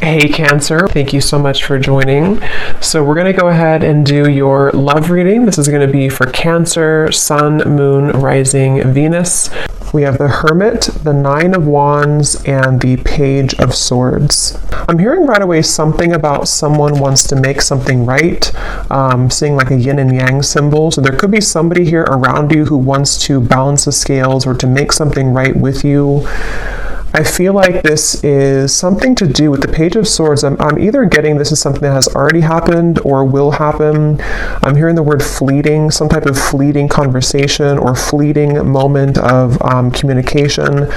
Hey Cancer, thank you so much for joining. So we're going to go ahead and do your love reading. This is going to be for Cancer, Sun, Moon, Rising, Venus. We have the Hermit, the Nine of Wands, and the Page of Swords. I'm hearing right away something about someone wants to make something right, seeing like a yin and yang symbol. So there could be somebody here around you who wants to balance the scales or to make something right with you. I feel like this is something to do with the Page of Swords. I'm either getting this is something that has already happened or will happen. I'm hearing the word fleeting, some type of fleeting conversation or fleeting moment of communication.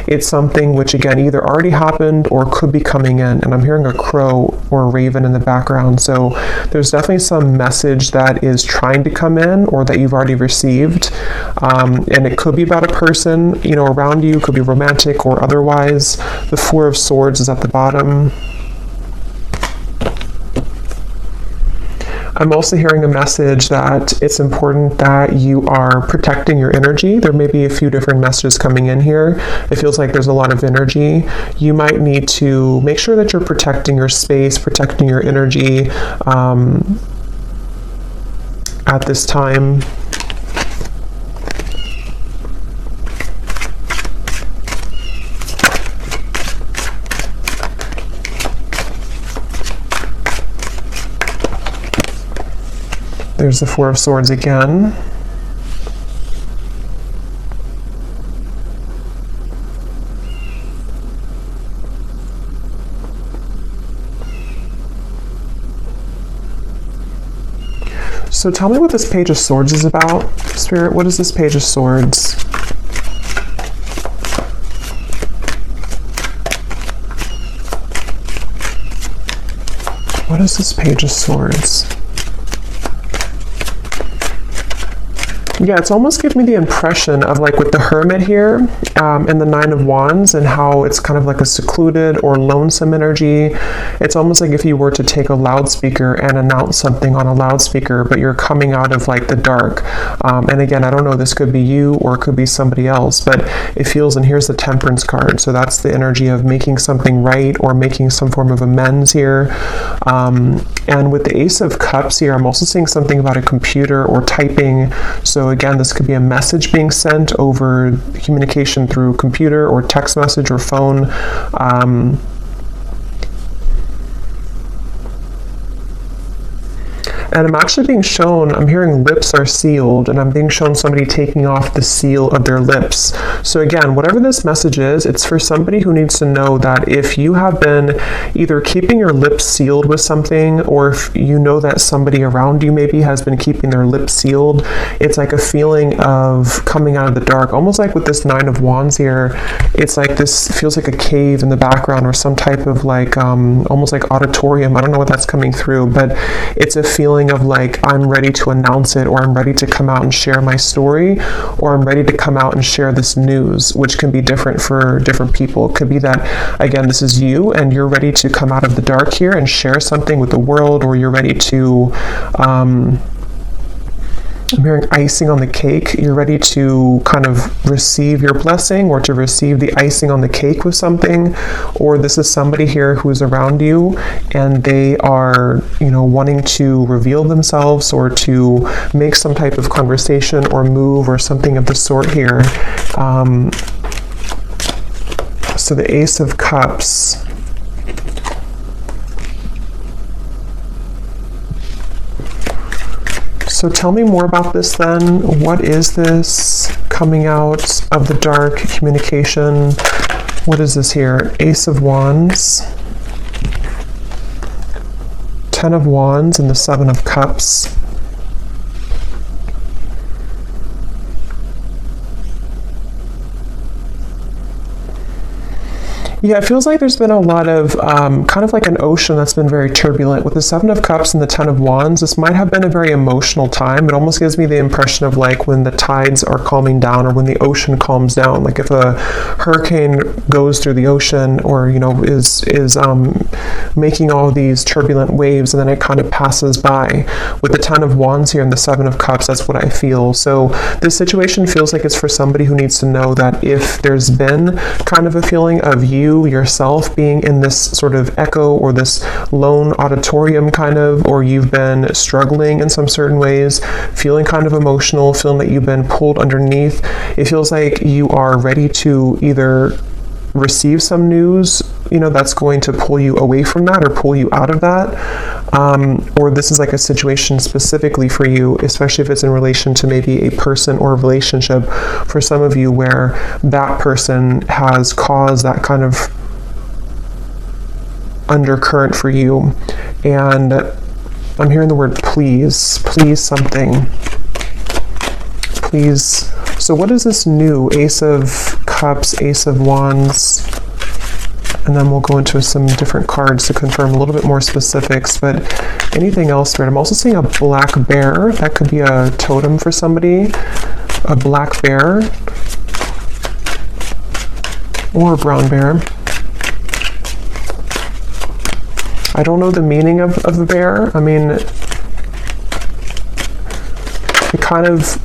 It's something which, again, either already happened or could be coming in. And I'm hearing a crow or a raven in the background. So there's definitely some message that is trying to come in or that you've already received. And it could be about a person, around you. It could be romantic or otherwise. The Four of Swords is at the bottom. I'm also hearing a message that it's important that you are protecting your energy. There may be a few different messages coming in here. It feels like there's a lot of energy. You might need to make sure that you're protecting your space, protecting your energy at this time. There's the Four of Swords again. So tell me what this Page of Swords is about. Spirit, what is this Page of Swords? What is this Page of Swords? Yeah, it's almost giving me the impression of like with the Hermit here and the Nine of Wands and how it's kind of like a secluded or lonesome energy. It's almost like if you were to take a loudspeaker and announce something on a loudspeaker, but you're coming out of like the dark. And again, I don't know, this could be you or it could be somebody else, but it feels, and here's the Temperance card. So that's the energy of making something right or making some form of amends here. And with the Ace of Cups here, I'm also seeing something about a computer or typing. So again, this could be a message being sent over communication through computer or text message or phone. And I'm actually being shown, I'm hearing lips are sealed, and I'm being shown somebody taking off the seal of their lips. So again, whatever this message is, it's for somebody who needs to know that if you have been either keeping your lips sealed with something, or if you know that somebody around you maybe has been keeping their lips sealed, it's like a feeling of coming out of the dark. Almost like with this Nine of Wands here, it's like this feels like a cave in the background or some type of like, almost like auditorium. I don't know what that's coming through, but it's a feeling of like, I'm ready to announce it, or I'm ready to come out and share my story, or I'm ready to come out and share this news, which can be different for different people. It could be that, again, this is you and you're ready to come out of the dark here and share something with the world, or you're ready to, I'm hearing icing on the cake. You're ready to kind of receive your blessing or to receive the icing on the cake with something. Or this is somebody here who's around you and they are, wanting to reveal themselves or to make some type of conversation or move or something of the sort here. So the Ace of Cups. So tell me more about this then. What is this coming out of the dark communication? What is this here? Ace of Wands, Ten of Wands, and the Seven of Cups. Yeah, it feels like there's been a lot of kind of like an ocean that's been very turbulent. With the Seven of Cups and the Ten of Wands, this might have been a very emotional time. It almost gives me the impression of like when the tides are calming down or when the ocean calms down. Like if a hurricane goes through the ocean or, is making all these turbulent waves, and then it kind of passes by. With the 10 of Wands here and the 7 of Cups, that's what I feel. So this situation feels like it's for somebody who needs to know that if there's been kind of a feeling of you yourself being in this sort of echo or this lone auditorium kind of, or you've been struggling in some certain ways, feeling kind of emotional, feeling that you've been pulled underneath, it feels like you are ready to either receive some news, that's going to pull you away from that or pull you out of that. Or this is like a situation specifically for you, especially if it's in relation to maybe a person or a relationship for some of you where that person has caused that kind of undercurrent for you. And I'm hearing the word please something. Please. So what is this new? Ace of Cups, Ace of Wands, and then we'll go into some different cards to confirm a little bit more specifics, but anything else, Spirit? I'm also seeing a black bear. That could be a totem for somebody. A black bear. Or a brown bear. I don't know the meaning of the bear. I mean, it kind of,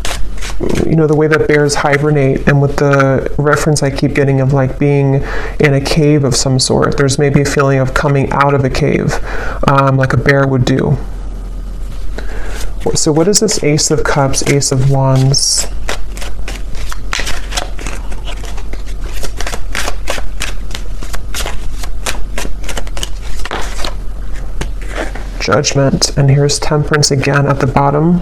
the way that bears hibernate, and with the reference I keep getting of like being in a cave of some sort, there's maybe a feeling of coming out of a cave, like a bear would do. So what is this Ace of Cups, Ace of Wands? Judgment, and here's Temperance again at the bottom.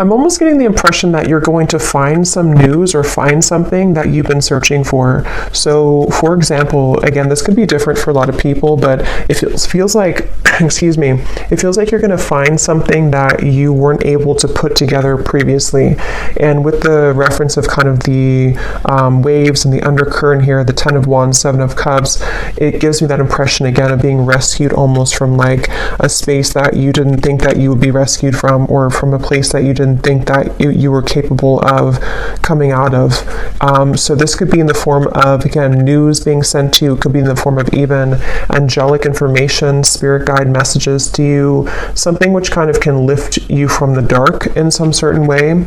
I'm almost getting the impression that you're going to find some news or find something that you've been searching for. So, for example, again, this could be different for a lot of people, but it feels like, it feels like you're going to find something that you weren't able to put together previously. And with the reference of kind of the waves and the undercurrent here, the 10 of Wands, 7 of Cups, it gives me that impression again of being rescued almost from like a space that you didn't think that you would be rescued from, or from a place that you didn't think that you were capable of coming out of. So this could be in the form of, again, news being sent to you. It could be in the form of even angelic information, spirit guide messages to you, something which kind of can lift you from the dark in some certain way.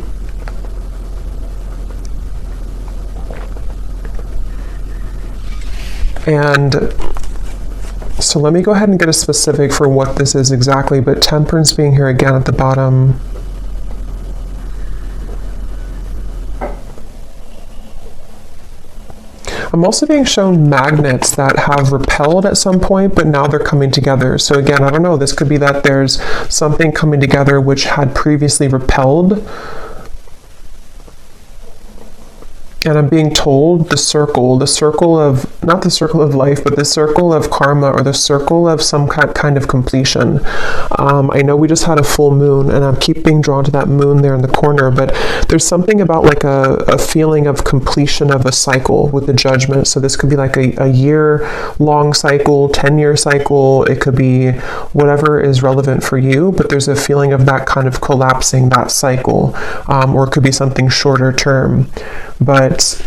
And so let me go ahead and get a specific for what this is exactly, but Temperance being here again at the bottom. I'm also being shown magnets that have repelled at some point, but now they're coming together. So again, I don't know, this could be that there's something coming together which had previously repelled. And I'm being told the circle of, not the circle of life, but the circle of karma, or the circle of some kind of completion. I know we just had a full moon, and I keep being drawn to that moon there in the corner, but there's something about like a feeling of completion of a cycle with the Judgment. So this could be like a year-long cycle, 10-year cycle. It could be whatever is relevant for you, but there's a feeling of that kind of collapsing, that cycle, or it could be something shorter term. But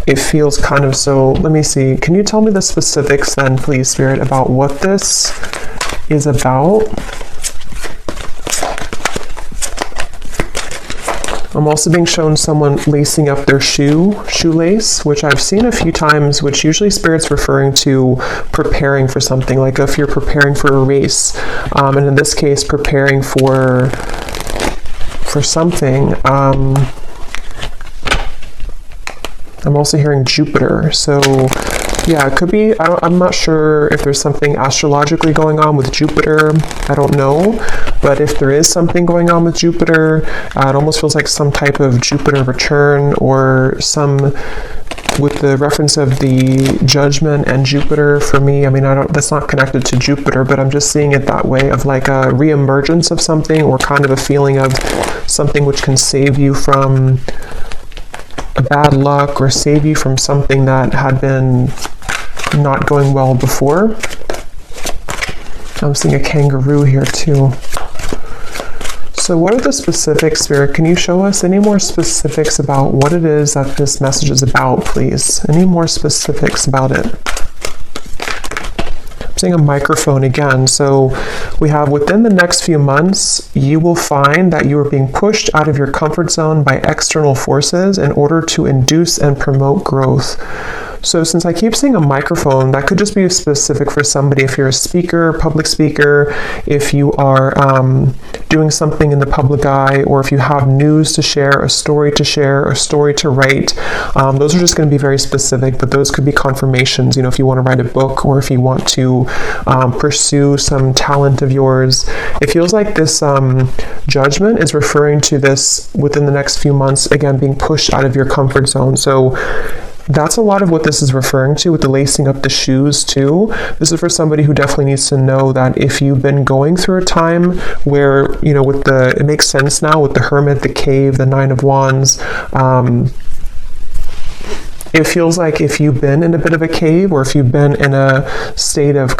it feels kind of so, let me see, can you tell me the specifics then, please, Spirit, about what this is about? I'm also being shown someone lacing up their shoelace, which I've seen a few times, which usually Spirit's referring to preparing for something, like if you're preparing for a race, and in this case, preparing for something. I'm also hearing Jupiter. So yeah, it could be, I'm not sure if there's something astrologically going on with Jupiter. I don't know. But if there is something going on with Jupiter, it almost feels like some type of Jupiter return, or some, with the reference of the Judgment and Jupiter for me, I mean, that's not connected to Jupiter, but I'm just seeing it that way, of like a reemergence of something, or kind of a feeling of something which can save you from a bad luck, or save you from something that had been not going well before. I'm seeing a kangaroo here too. So what are the specifics, Spirit? Can you show us any more specifics about what it is that this message is about, please? Any more specifics about it? I'm seeing a microphone again. So we have within the next few months, you will find that you are being pushed out of your comfort zone by external forces in order to induce and promote growth. So since I keep seeing a microphone, that could just be specific for somebody. If you're a speaker, public speaker, if you are doing something in the public eye, or if you have news to share, a story to write, those are just going to be very specific, but those could be confirmations, if you want to write a book, or if you want to pursue some talent of yours. It feels like this judgment is referring to this within the next few months, again, being pushed out of your comfort zone. So that's a lot of what this is referring to with the lacing up the shoes too. This is for somebody who definitely needs to know that if you've been going through a time where, it makes sense now with the Hermit, the Cave, the Nine of Wands, it feels like if you've been in a bit of a cave, or if you've been in a state of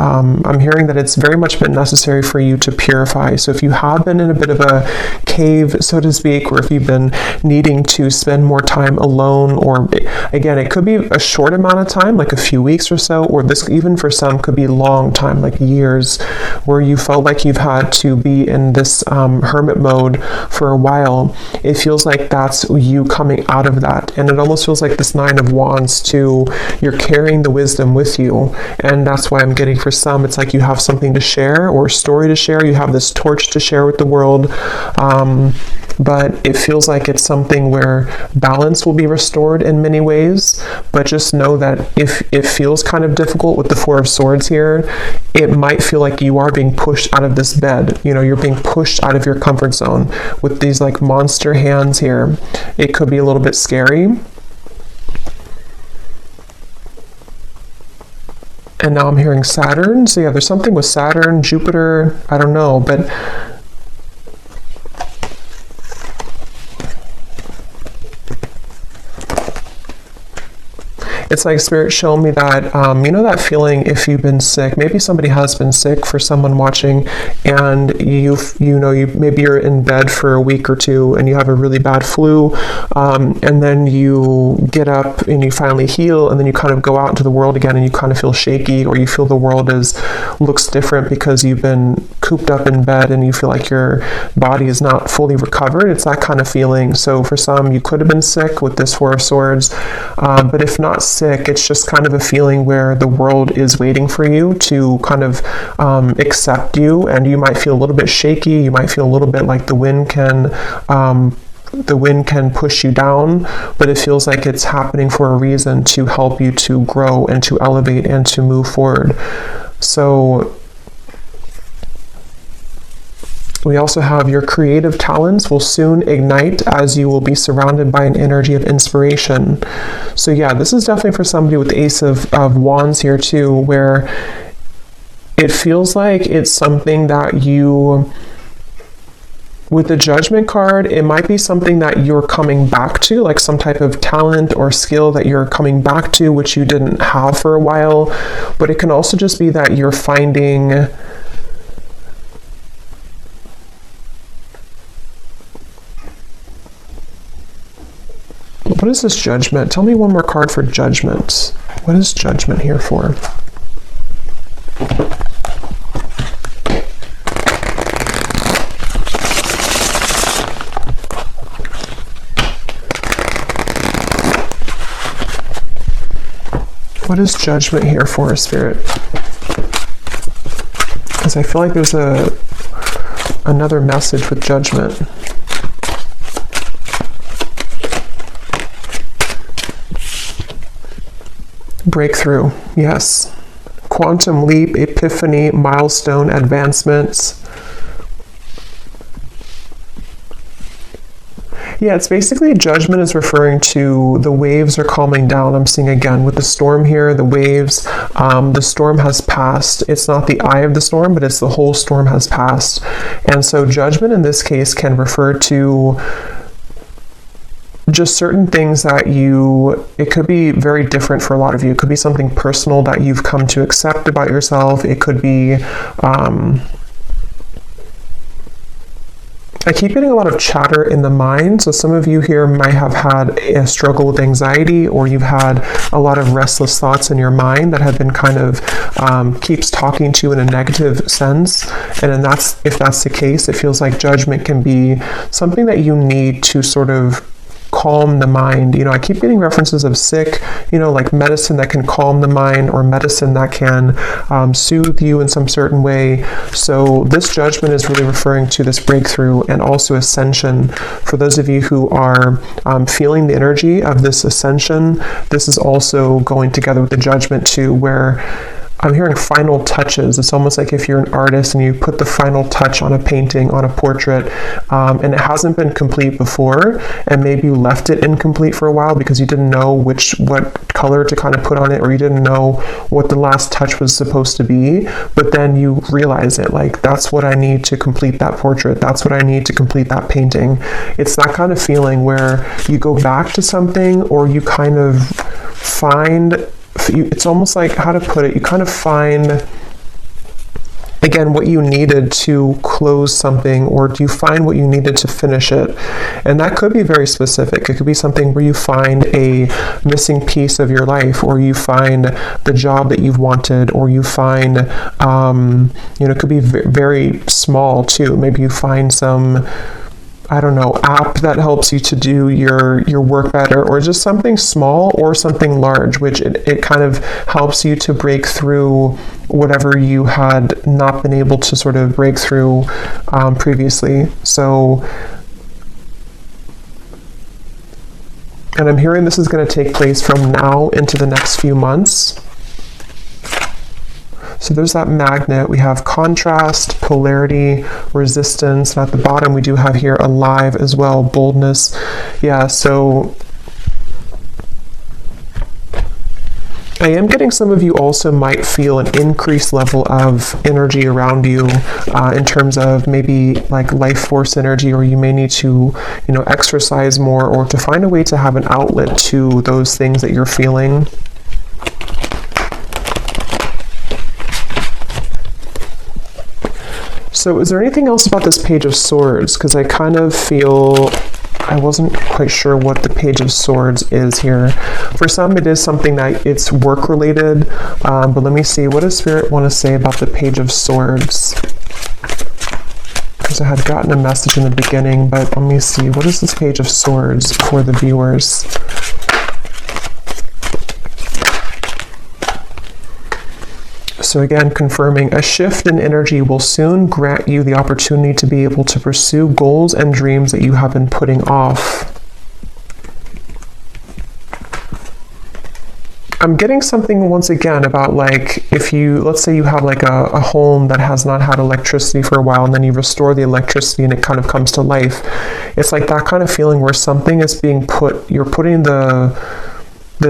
I'm hearing that it's very much been necessary for you to purify. So if you have been in a bit of a cave, so to speak, or if you've been needing to spend more time alone, or again, it could be a short amount of time, like a few weeks or so, or this even for some could be long time, like years, where you felt like you've had to be in this hermit mode for a while. It feels like that's you coming out of that. And it almost feels like this Nine of Wands too, you're carrying the wisdom with you, and that's why I'm getting for some, it's like you have something to share or a story to share, you have this torch to share with the world, but it feels like it's something where balance will be restored in many ways. But just know that if it feels kind of difficult with the Four of Swords here, it might feel like you are being pushed out of this bed, you're being pushed out of your comfort zone with these like monster hands here. It could be a little bit scary. And now I'm hearing Saturn. So yeah, there's something with Saturn, Jupiter, I don't know, but it's like Spirit showing me that, that feeling if you've been sick, maybe somebody has been sick for someone watching, and maybe you're in bed for a week or two and you have a really bad flu, and then you get up and you finally heal, and then you kind of go out into the world again and you kind of feel shaky, or you feel the world looks different because you've been cooped up in bed and you feel like your body is not fully recovered. It's that kind of feeling. So for some, you could have been sick with this Four of Swords, but if not sick, it's just kind of a feeling where the world is waiting for you to kind of accept you, and you might feel a little bit shaky. You might feel a little bit like the wind can push you down, but it feels like it's happening for a reason, to help you to grow and to elevate and to move forward. So we also have your creative talents will soon ignite as you will be surrounded by an energy of inspiration. So yeah, this is definitely for somebody with the Ace of Wands here too, where it feels like it's something that you, with the Judgment card, it might be something that you're coming back to, like some type of talent or skill that you're coming back to, which you didn't have for a while. But it can also just be that you're finding what is this Judgment? Tell me one more card for Judgment. What is Judgment here for? What is Judgment here for, Spirit? Because I feel like there's another message with Judgment. Breakthrough, yes. Quantum leap, epiphany, milestone, advancements. Yeah, it's basically Judgment is referring to the waves are calming down. I'm seeing again with the storm here, the waves, the storm has passed. It's not the eye of the storm, but it's the whole storm has passed. And so Judgment in this case can refer to just certain things that it could be very different for a lot of you. It could be something personal that you've come to accept about yourself. It could be I keep getting a lot of chatter in the mind. So some of you here might have had a struggle with anxiety, or you've had a lot of restless thoughts in your mind that have been kind of keeps talking to you in a negative sense. And then if that's the case, it feels like judgment can be something that you need to sort of calm the mind. I keep getting references of sick, like medicine that can calm the mind, or medicine that can soothe you in some certain way. So this judgment is really referring to this breakthrough and also ascension. For those of you who are feeling the energy of this ascension, this is also going together with the judgment too, where I'm hearing final touches. It's almost like if you're an artist and you put the final touch on a painting, on a portrait, and it hasn't been complete before, and maybe you left it incomplete for a while because you didn't know what color to kind of put on it, or you didn't know what the last touch was supposed to be, but then you realize it, like, that's what I need to complete that portrait, that's what I need to complete that painting. It's that kind of feeling where you go back to something, or you kind of find, it's almost like, how to put it, you kind of find again what you needed to close something, or do you find what you needed to finish it? And that could be very specific. It could be something where you find a missing piece of your life, or you find the job that you've wanted, or you find it could be very small too. Maybe you find some, I don't know, app that helps you to do your work better, or just something small or something large, which it kind of helps you to break through whatever you had not been able to sort of break through previously. So, and I'm hearing this is going to take place from now into the next few months. So there's that magnet. We have contrast, polarity, resistance, and at the bottom we do have here alive as well, boldness. Yeah, so I am getting some of you also might feel an increased level of energy around you in terms of maybe like life force energy, or you may need to, exercise more, or to find a way to have an outlet to those things that you're feeling. So is there anything else about this Page of Swords? Because I kind of feel, I wasn't quite sure what the Page of Swords is here. For some, it is something that it's work related, but let me see, what does Spirit want to say about the Page of Swords? Because I had gotten a message in the beginning, but let me see, what is this Page of Swords for the viewers? So again, confirming, a shift in energy will soon grant you the opportunity to be able to pursue goals and dreams that you have been putting off. I'm getting something once again about, like, if you, let's say you have like a home that has not had electricity for a while, and then you restore the electricity and it kind of comes to life. It's like that kind of feeling where something is being put, you're putting the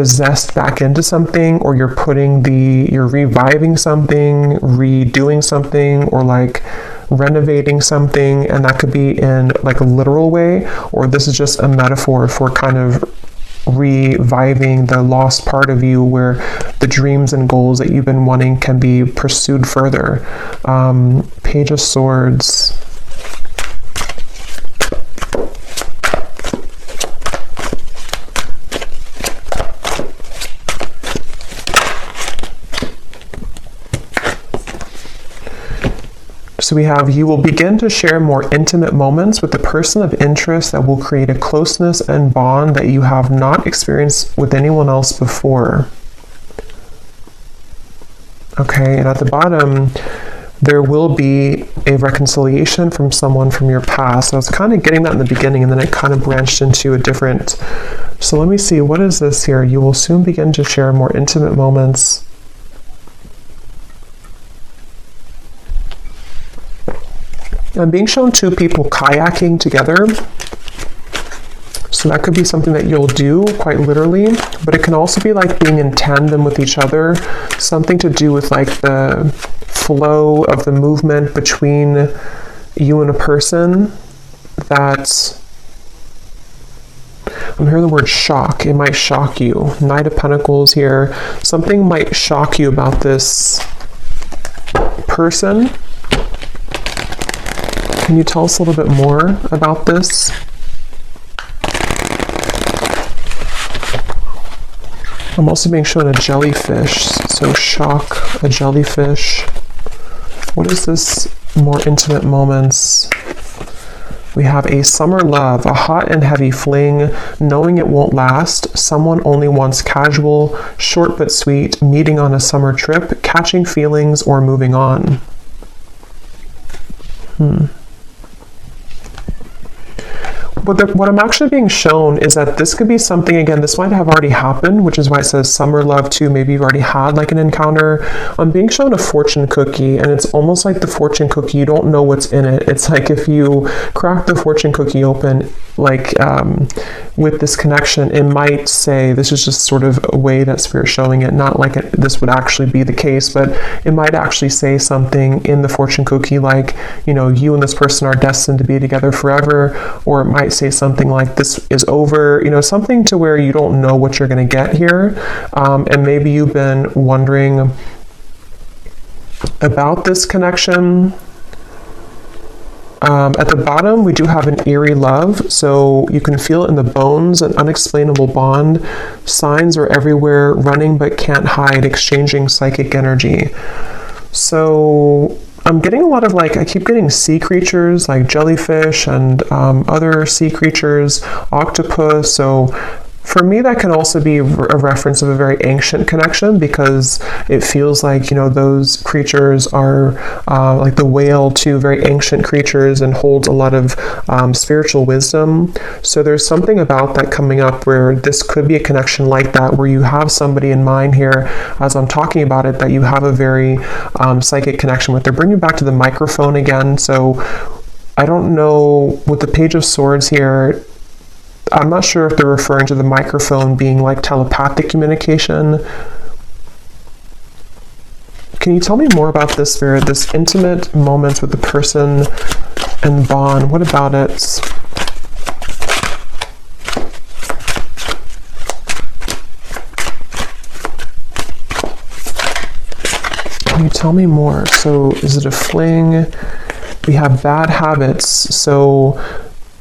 zest back into something, or you're reviving something, redoing something, or like renovating something. And that could be in like a literal way, or this is just a metaphor for kind of reviving the lost part of you, where the dreams and goals that you've been wanting can be pursued further. Page of Swords. So we have, you will begin to share more intimate moments with the person of interest that will create a closeness and bond that you have not experienced with anyone else before. Okay, and at the bottom, there will be a reconciliation from someone from your past. So I was kind of getting that in the beginning, and then it kind of branched into a different. So let me see, what is this here? You will soon begin to share more intimate moments. I'm being shown two people kayaking together. So that could be something that you'll do quite literally, but it can also be like being in tandem with each other, something to do with like the flow of the movement between you and a person. That I'm hearing the word shock. It might shock you. Knight of Pentacles here. Something might shock you about this person. Can you tell us a little bit more about this? I'm also being shown a jellyfish, so shock, a jellyfish. What is this? More intimate moments. We have a summer love, a hot and heavy fling, knowing it won't last, someone only wants casual, short but sweet, meeting on a summer trip, catching feelings, or moving on. But what I'm actually being shown is that this could be something, again, this might have already happened, which is why it says summer love too. Maybe you've already had like an encounter. I'm being shown a fortune cookie, and it's almost like the fortune cookie, you don't know what's in it. It's like if you crack the fortune cookie open, like with this connection, it might say, this is just sort of a way that Spirit's showing it, not like this would actually be the case, but it might actually say something in the fortune cookie like, you know, you and this person are destined to be together forever, or it might say something like this is over, you know, something to where you don't know what you're going to get here. And maybe you've been wondering about this connection. At the bottom, we do have an eerie love, so you can feel it in the bones, an unexplainable bond. Signs are everywhere, running but can't hide, exchanging psychic energy. So I'm getting a lot of like, I keep getting sea creatures like jellyfish and other sea creatures, octopus. So for me, that can also be a reference of a very ancient connection, because it feels like, you know, those creatures are like the whale too, very ancient creatures, and holds a lot of spiritual wisdom. So there's something about that coming up where this could be a connection like that, where you have somebody in mind here as I'm talking about it that you have a very psychic connection with. They're bringing back to the microphone again. So I don't know, with the Page of Swords here, I'm not sure if they're referring to the microphone being like telepathic communication. Can you tell me more about this, Spirit? This intimate moments with the person and bond. What about it? Can you tell me more? So is it a fling? We have bad habits. So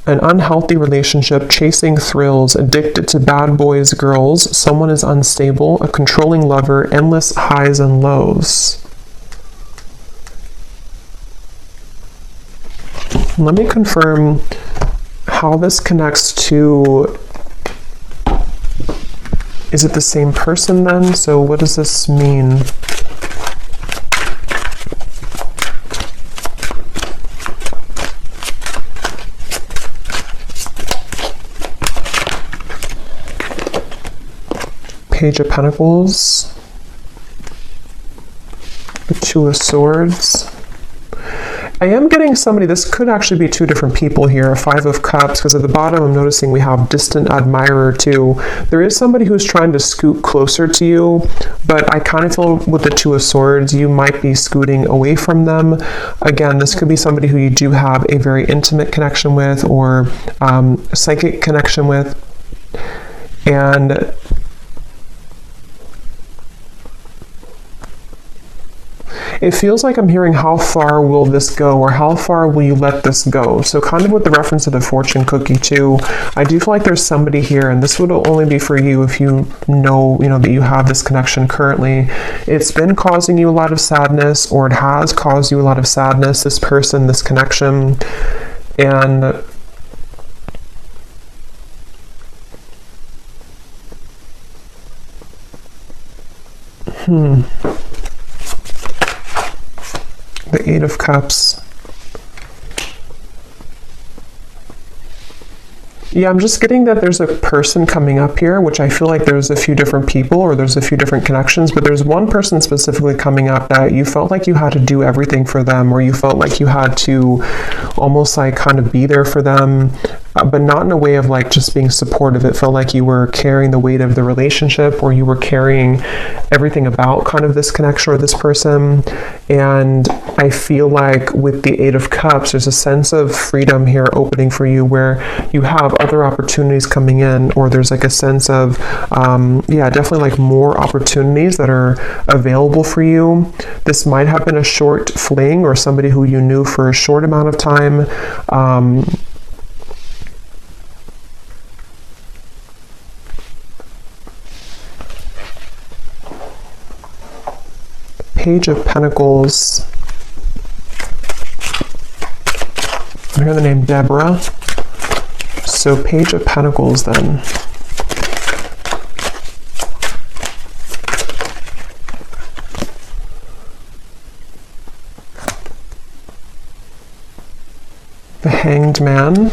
an unhealthy relationship, chasing thrills, addicted to bad boys, girls, someone is unstable, a controlling lover, endless highs and lows. Let me confirm how this connects to, is it the same person then? So what does this mean? Page of Pentacles, the Two of Swords. I am getting somebody, this could actually be two different people here, Five of Cups, because at the bottom I'm noticing we have distant admirer too. There is somebody who's trying to scoot closer to you, but I kind of feel with the Two of Swords, you might be scooting away from them. Again, this could be somebody who you do have a very intimate connection with, or psychic connection with. And it feels like I'm hearing, how far will this go, or how far will you let this go? So kind of with the reference to the fortune cookie too, I do feel like there's somebody here, and this would only be for you if you know that you have this connection currently. It's been causing you a lot of sadness, or it has caused you a lot of sadness, this person, this connection. And the Eight of Cups. Yeah, I'm just getting that there's a person coming up here, which I feel like there's a few different people, or there's a few different connections, but there's one person specifically coming up that you felt like you had to do everything for them, or you felt like you had to almost like kind of be there for them. but not in a way of like just being supportive. It felt like you were carrying the weight of the relationship, or you were carrying everything about kind of this connection or this person. And I feel like with the Eight of Cups, there's a sense of freedom here opening for you, where you have other opportunities coming in, or there's like a sense of, definitely like more opportunities that are available for you. This might have been a short fling, or somebody who you knew for a short amount of time. Page of Pentacles. I hear the name Deborah. So Page of Pentacles then. The Hanged Man.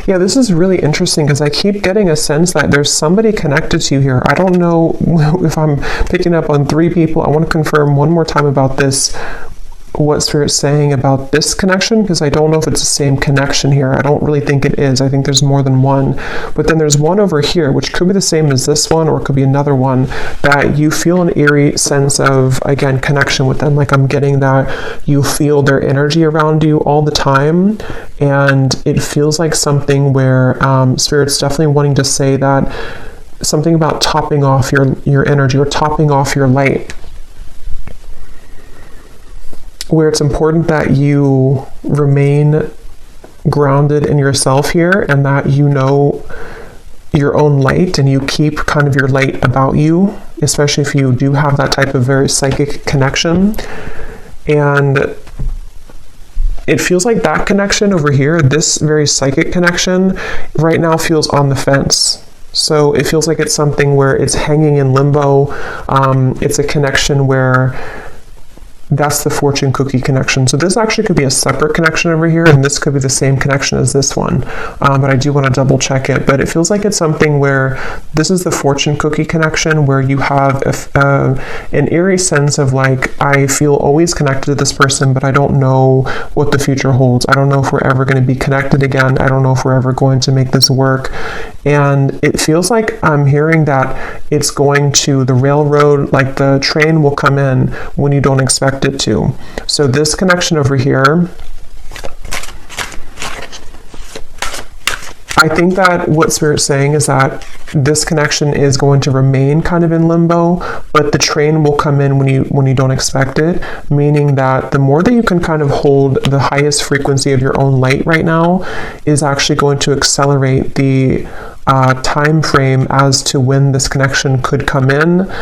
Yeah, this is really interesting because I keep getting a sense that there's somebody connected to you here. I don't know if I'm picking up on 3 people. I want to confirm one more time about this, what Spirit's saying about this connection, because I don't know if it's the same connection here. I don't really think it is. I think there's more than one. But then there's one over here, which could be the same as this one, or it could be another one, that you feel an eerie sense of, again, connection with them. Like I'm getting that you feel their energy around you all the time. And it feels like something where Spirit's definitely wanting to say that something about topping off your energy, or topping off your light, where it's important that you remain grounded in yourself here, and that you know your own light, and you keep kind of your light about you, especially if you do have that type of very psychic connection. And it feels like that connection over here, this very psychic connection, right now feels on the fence. So it feels like it's something where it's hanging in limbo. It's a connection where that's the fortune cookie connection. So this actually could be a separate connection over here, and this could be the same connection as this one. But I do want to double check it. But it feels like it's something where this is the fortune cookie connection, where you have an eerie sense of like, I feel always connected to this person, but I don't know what the future holds. I don't know if we're ever going to be connected again. I don't know if we're ever going to make this work. And it feels like I'm hearing that it's going to the railroad, like the train will come in when you don't expect it to. So this connection over here, I think that what Spirit's saying is that this connection is going to remain kind of in limbo, but the train will come in when you don't expect it, meaning that the more that you can kind of hold the highest frequency of your own light right now is actually going to accelerate the time frame as to when this connection could come in.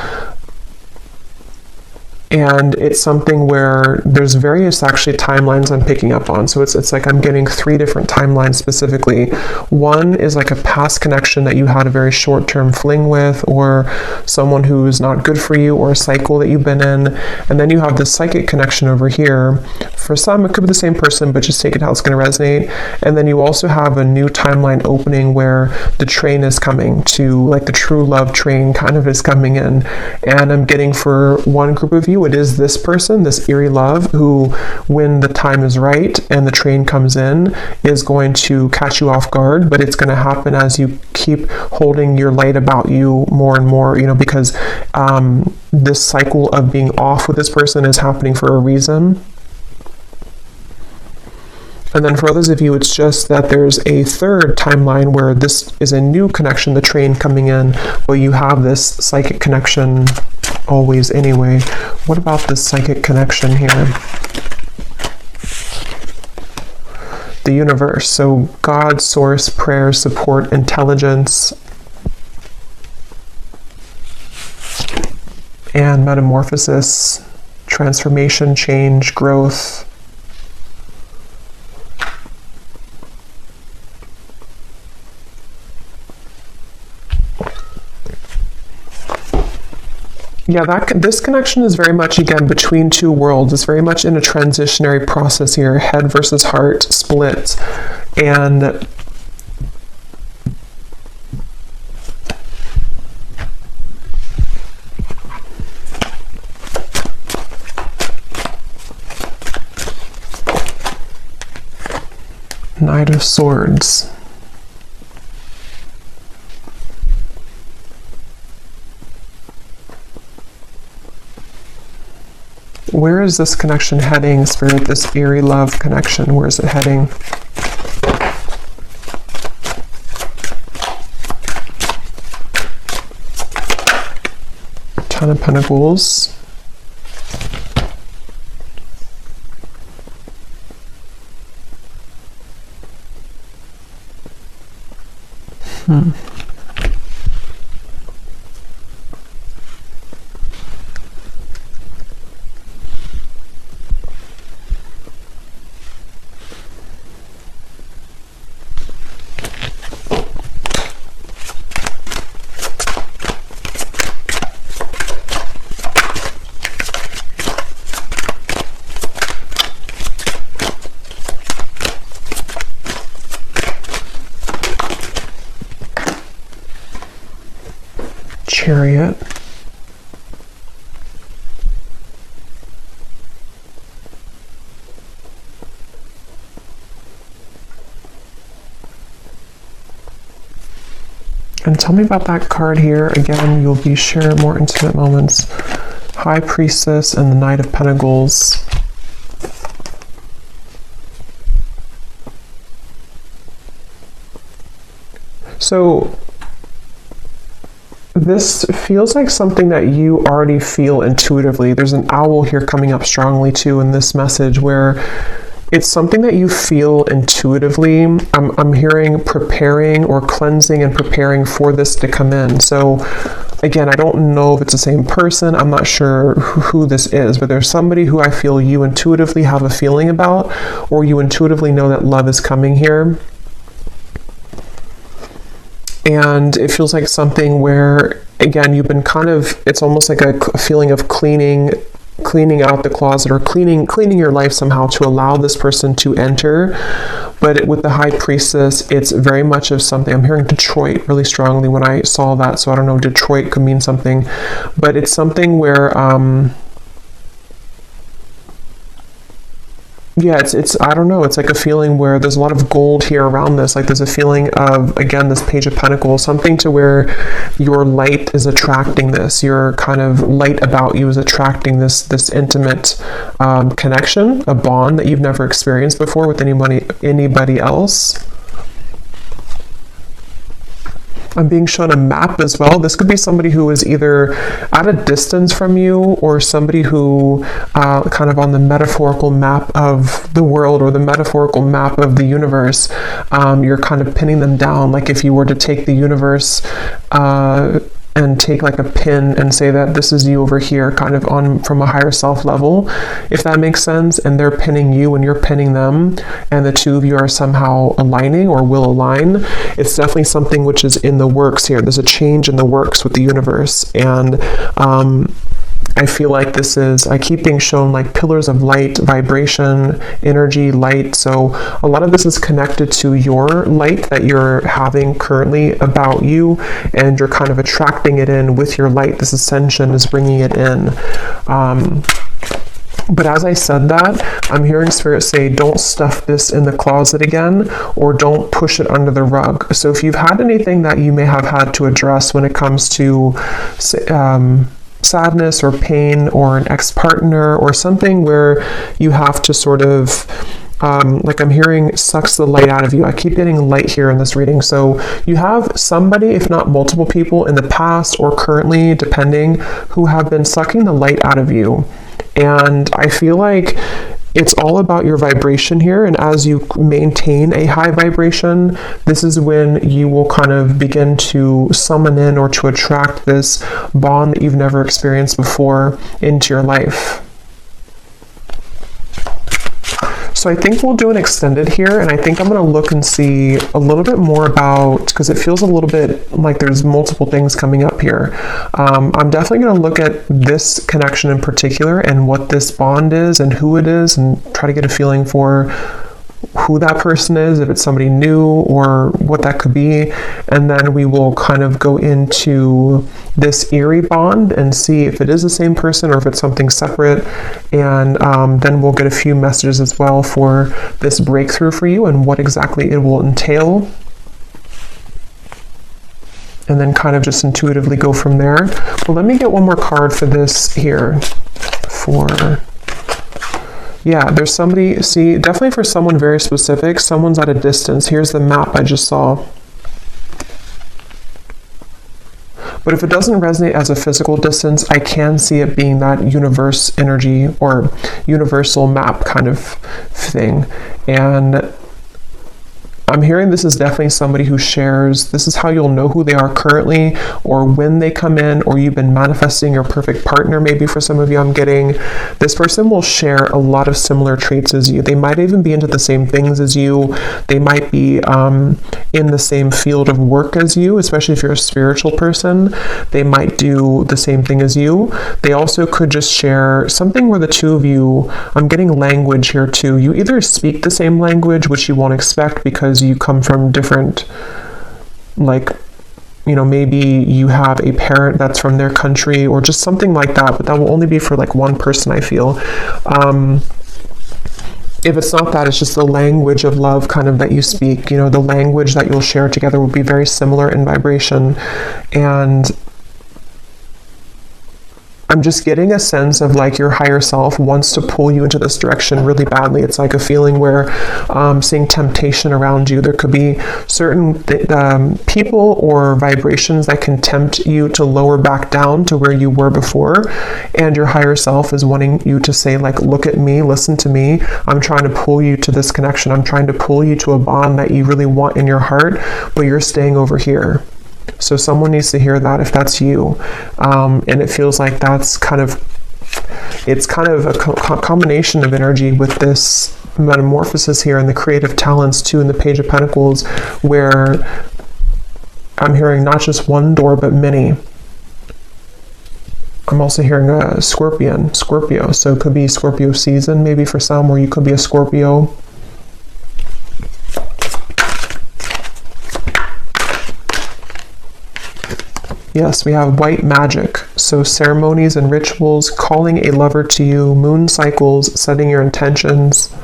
And it's something where there's various actually timelines I'm picking up on. So it's like I'm getting 3 different timelines specifically. One is like a past connection that you had a very short-term fling with, or someone who's not good for you, or a cycle that you've been in. And then you have this psychic connection over here. For some, it could be the same person, but just take it how it's going to resonate. And then you also have a new timeline opening where the train is coming to, like the true love train kind of is coming in. And I'm getting for one group of you, it is this person, this eerie love, who, when the time is right and the train comes in, is going to catch you off guard, but it's going to happen as you keep holding your light about you more and more, because this cycle of being off with this person is happening for a reason. And then for others of you, it's just that there's a third timeline where this is a new connection, the train coming in, but you have this psychic connection always anyway. What about this psychic connection here? The universe. So God, source, prayer, support, intelligence, and metamorphosis, transformation, change, growth. Yeah, this connection is very much, again, between 2 worlds. It's very much in a transitionary process here, head versus heart split. And Knight of Swords. Where is this connection heading, Spirit? This eerie love connection, where is it heading? Ten of Pentacles. Chariot. And tell me about that card here. Again, you'll be sharing more intimate moments. High Priestess and the Knight of Pentacles. So this feels like something that you already feel intuitively. There's an owl here coming up strongly too in this message, where it's something that you feel intuitively. I'm hearing preparing or cleansing and preparing for this to come in. So again, I don't know if it's the same person. I'm not sure who this is, but there's somebody who I feel you intuitively have a feeling about, or you intuitively know that love is coming here. And it feels like something where, again, you've been kind of, it's almost like a feeling of cleaning out the closet, or cleaning your life somehow to allow this person to enter. But with the High Priestess, it's very much of something. I'm hearing Detroit really strongly when I saw that. So I don't know, Detroit could mean something, but it's something where, yeah, it's I don't know, it's like a feeling where there's a lot of gold here around this. Like there's a feeling of, again, this Page of Pentacles, something to where your light is attracting this. Your kind of light about you is attracting this intimate connection, a bond that you've never experienced before with anybody else. I'm being shown a map as well. This could be somebody who is either at a distance from you, or somebody who kind of on the metaphorical map of the world, or the metaphorical map of the universe. You're kind of pinning them down. Like if you were to take the universe and take like a pin and say that this is you over here, kind of on from a higher self level, if that makes sense, and they're pinning you and you're pinning them, and the two of you are somehow aligning or will align. It's definitely something which is in the works here. There's a change in the works with the universe, and I feel like this is, I keep being shown like pillars of light, vibration, energy, light. So a lot of this is connected to your light that you're having currently about you, and you're kind of attracting it in with your light. This ascension is bringing it in. But as I said that, I'm hearing Spirit say, don't stuff this in the closet again, or don't push it under the rug. So if you've had anything that you may have had to address when it comes to sadness or pain, or an ex-partner, or something where you have to sort of like I'm hearing sucks the light out of you. I keep getting light here in this reading. So you have somebody, if not multiple people in the past or currently, depending, who have been sucking the light out of you. And I feel like it's all about your vibration here, and as you maintain a high vibration, this is when you will kind of begin to summon in or to attract this bond that you've never experienced before into your life. So I think we'll do an extended here, and I think I'm going to look and see a little bit more about, because it feels a little bit like there's multiple things coming up here. I'm definitely going to look at this connection in particular and what this bond is and who it is, and try to get a feeling for who that person is, if it's somebody new or what that could be. And then we will kind of go into this eerie bond and see if it is the same person or if it's something separate. And then we'll get a few messages as well for this breakthrough for you and what exactly it will entail. And then kind of just intuitively go from there. But let me get one more card for this here. Yeah, there's somebody, see, definitely for someone very specific, someone's at a distance. Here's the map I just saw. But if it doesn't resonate as a physical distance, I can see it being that universe energy or universal map kind of thing. And I'm hearing this is definitely somebody who shares, this is how you'll know who they are currently or when they come in, or you've been manifesting your perfect partner. Maybe for some of you, I'm getting this person will share a lot of similar traits as you. They might even be into the same things as you. They might be in the same field of work as you, especially if you're a spiritual person. They might do the same thing as you. They also could just share something where the two of you, I'm getting language here too. You either speak the same language, which you won't expect because you come from different, like, you know, maybe you have a parent that's from their country or just something like that, but that will only be for like one person, I feel. If it's not that, it's just the language of love kind of that you speak, you know, the language that you'll share together will be very similar in vibration. And I'm just getting a sense of like your higher self wants to pull you into this direction really badly. It's like a feeling where seeing temptation around you. There could be certain people or vibrations that can tempt you to lower back down to where you were before. And your higher self is wanting you to say like, look at me, listen to me. I'm trying to pull you to this connection. I'm trying to pull you to a bond that you really want in your heart, but you're staying over here. So someone needs to hear that if that's you. And it feels like that's kind of, it's kind of a combination of energy with this metamorphosis here and the creative talents too in the Page of Pentacles, where I'm hearing not just one door, but many. I'm also hearing a Scorpio. So it could be Scorpio season maybe for some, or you could be a Scorpio. Yes, we have white magic. So ceremonies and rituals, calling a lover to you, moon cycles, setting your intentions.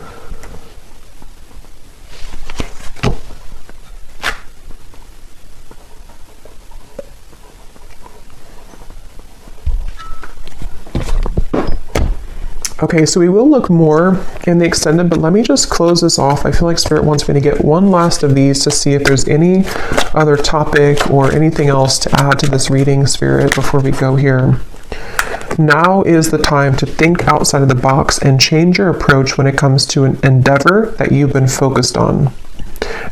Okay, so we will look more in the extended, but let me just close this off. I feel like Spirit wants me to get one last of these to see if there's any other topic or anything else to add to this reading, Spirit, before we go here. Now is the time to think outside of the box and change your approach when it comes to an endeavor that you've been focused on.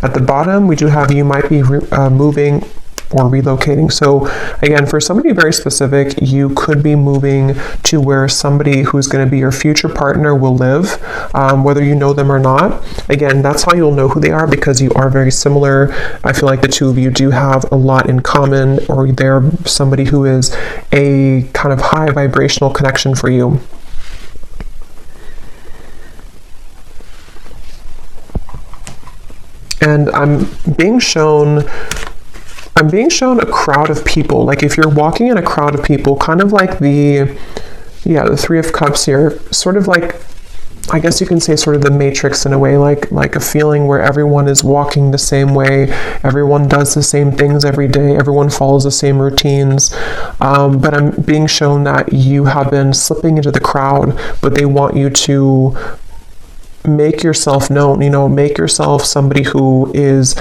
At the bottom, we do have you might be moving or relocating. So again, for somebody very specific, you could be moving to where somebody who's going to be your future partner will live, whether you know them or not. Again, that's how you'll know who they are, because you are very similar. I feel like the two of you do have a lot in common, or they're somebody who is a kind of high vibrational connection for you. And I'm being shown a crowd of people. Like if you're walking in a crowd of people, kind of like the Three of Cups here, sort of like, I guess you can say sort of the Matrix in a way, like a feeling where everyone is walking the same way, everyone does the same things every day, everyone follows the same routines. But I'm being shown that you have been slipping into the crowd, but they want you to make yourself known, make yourself somebody who is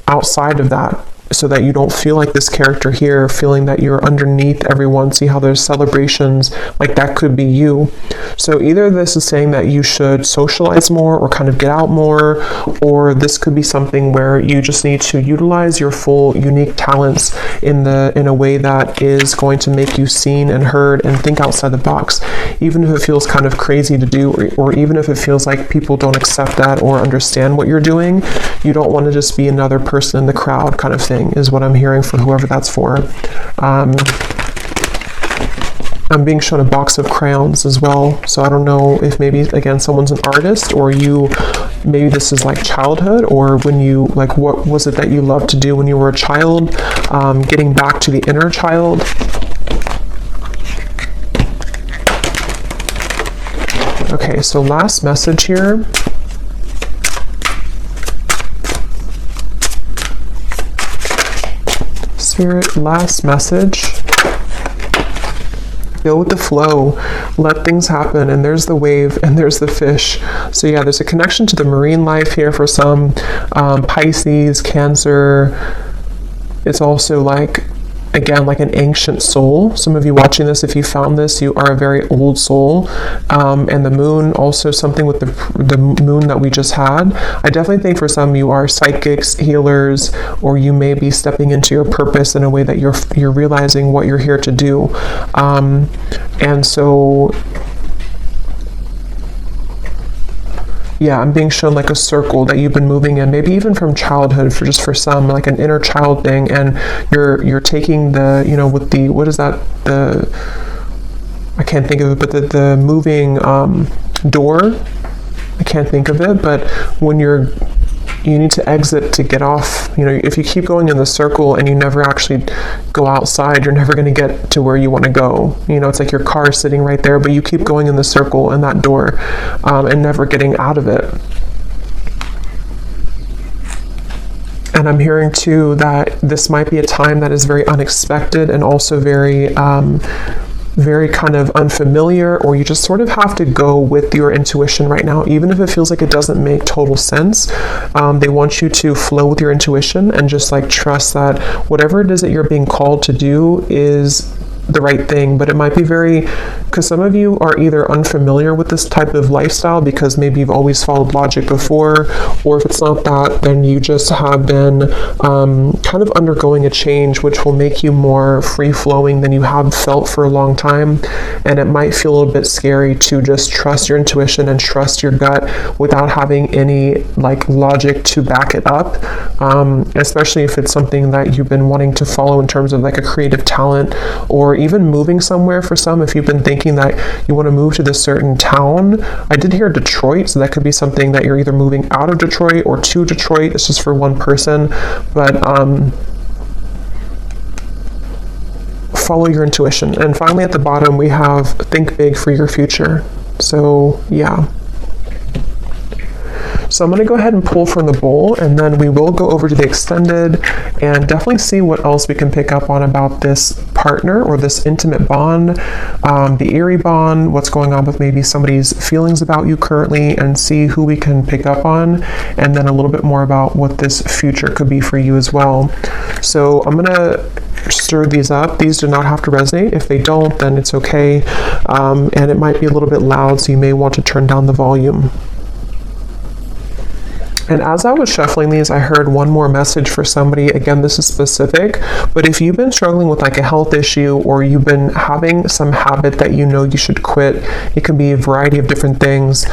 outside of that, so that you don't feel like this character here, feeling that you're underneath everyone. See how there's celebrations, like that could be you. So either this is saying that you should socialize more or kind of get out more, or this could be something where you just need to utilize your full unique talents in a way that is going to make you seen and heard and think outside the box. Even if it feels kind of crazy to do, or even if it feels like people don't accept that or understand what you're doing, you don't want to just be another person in the crowd kind of thing, is what I'm hearing for whoever that's for. I'm being shown a box of crayons as well. So I don't know if maybe, again, someone's an artist, or maybe this is like childhood, or when you, like, what was it that you loved to do when you were a child? Getting back to the inner child. Okay, so last message here. Spirit, last message. Go with the flow, let things happen, and there's the wave and there's the fish. So yeah, there's a connection to the marine life here for some. Pisces, Cancer. It's also like, again, like an ancient soul. Some of you watching this, if you found this, you are a very old soul. And the moon, also something with the moon that we just had. I definitely think for some you are psychics, healers, or you may be stepping into your purpose in a way that you're realizing what you're here to do. And so, yeah, I'm being shown like a circle that you've been moving in, maybe even from childhood, for some, like an inner child thing, and you're taking the, with the, what is that, I can't think of it, but the moving door, I can't think of it, but when you need to exit to get off. If you keep going in the circle and you never actually go outside, you're never going to get to where you want to go. It's like your car sitting right there, but you keep going in the circle and that door, and never getting out of it. And I'm hearing too that this might be a time that is very unexpected and also very kind of unfamiliar, or you just sort of have to go with your intuition right now, even if it feels like it doesn't make total sense. They want you to flow with your intuition and just like trust that whatever it is that you're being called to do is the right thing. But it might be because some of you are either unfamiliar with this type of lifestyle because maybe you've always followed logic before, or if it's not that, then you just have been kind of undergoing a change which will make you more free-flowing than you have felt for a long time. And it might feel a little bit scary to just trust your intuition and trust your gut without having any like logic to back it up, especially if it's something that you've been wanting to follow in terms of like a creative talent, or even moving somewhere. For some, if you've been thinking that you want to move to this certain town, I did hear Detroit, so that could be something that you're either moving out of Detroit or to Detroit. It's just for one person, but follow your intuition. And finally at the bottom we have think big for your future. So yeah. So I'm going to go ahead and pull from the bowl, and then we will go over to the extended and definitely see what else we can pick up on about this partner or this intimate bond, the eerie bond, what's going on with maybe somebody's feelings about you currently, and see who we can pick up on, and then a little bit more about what this future could be for you as well. So I'm going to stir these up. These do not have to resonate. If they don't, then it's okay. And it might be a little bit loud, so you may want to turn down the volume. And as I was shuffling these, I heard one more message for somebody. Again, this is specific, but if you've been struggling with like a health issue, or you've been having some habit that you know you should quit, it can be a variety of different things.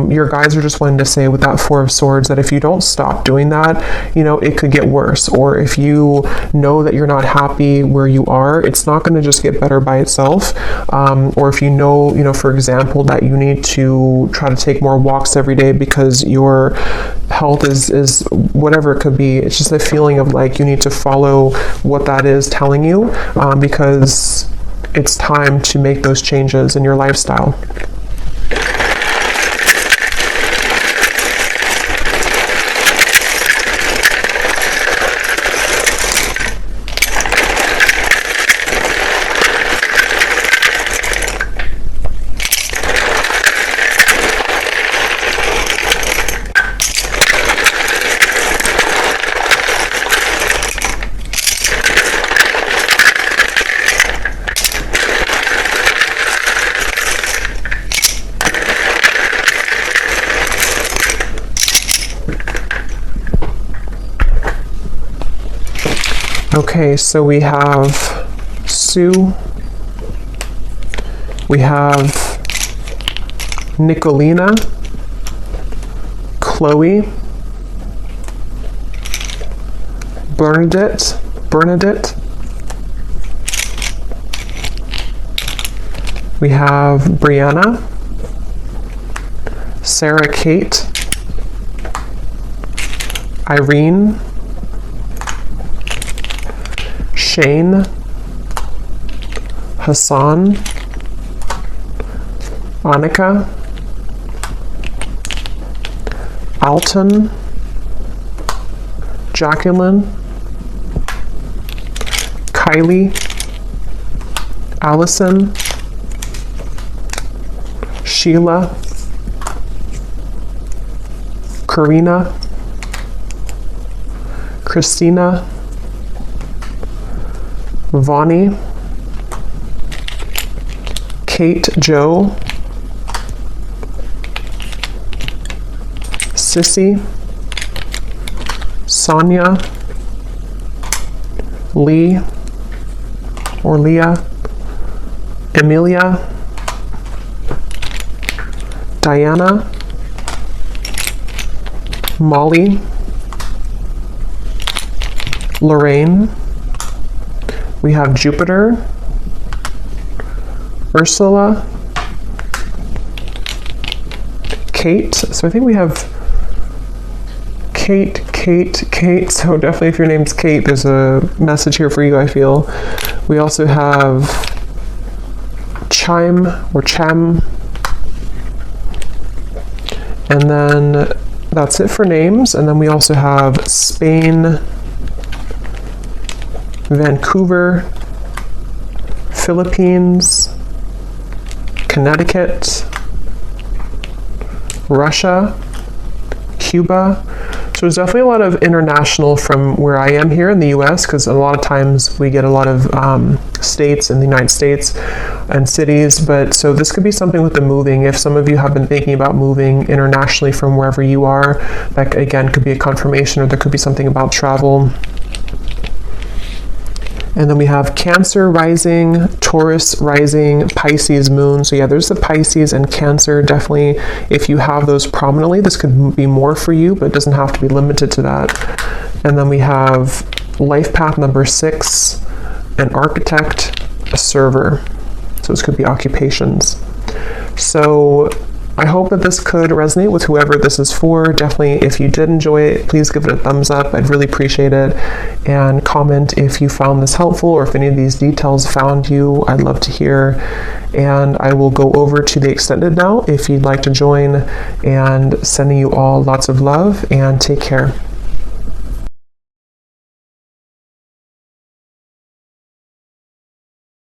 Your guides are just wanting to say with that Four of Swords that if you don't stop doing that, it could get worse. Or if you know that you're not happy where you are, it's not going to just get better by itself. Or if you know, for example, that you need to try to take more walks every day because your health is whatever it could be. It's just a feeling of like you need to follow what that is telling you, because it's time to make those changes in your lifestyle. Okay, so we have Sue, we have Nicolina, Chloe, Bernadette, We have Brianna, Sarah Kate, Irene, Shane, Hassan, Annika, Alton, Jacqueline, Kylie, Allison, Sheila, Karina, Christina, Vonnie, Kate Jo, Sissy, Sonia, Lee or Leah, Emilia, Diana, Molly, Lorraine. We have Jupiter, Ursula, Kate. So I think we have Kate. So definitely if your name's Kate, there's a message here for you, I feel. We also have Chime or Chem. And then that's it for names. And then we also have Spain, Vancouver, Philippines, Connecticut, Russia, Cuba. So there's definitely a lot of international from where I am here in the US, because a lot of times we get a lot of states in the United States and cities. But so this could be something with the moving. If some of you have been thinking about moving internationally from wherever you are, that again could be a confirmation, or there could be something about travel. And then we have Cancer rising, Taurus rising, Pisces moon. So yeah, there's the Pisces and Cancer. Definitely, if you have those prominently, this could be more for you, but it doesn't have to be limited to that. And then we have life path number 6, an architect, a server. So this could be occupations. So I hope that this could resonate with whoever this is for. Definitely, if you did enjoy it, please give it a thumbs up. I'd really appreciate it. And comment if you found this helpful, or if any of these details found you. I'd love to hear. And I will go over to the extended now if you'd like to join. And sending you all lots of love, and take care.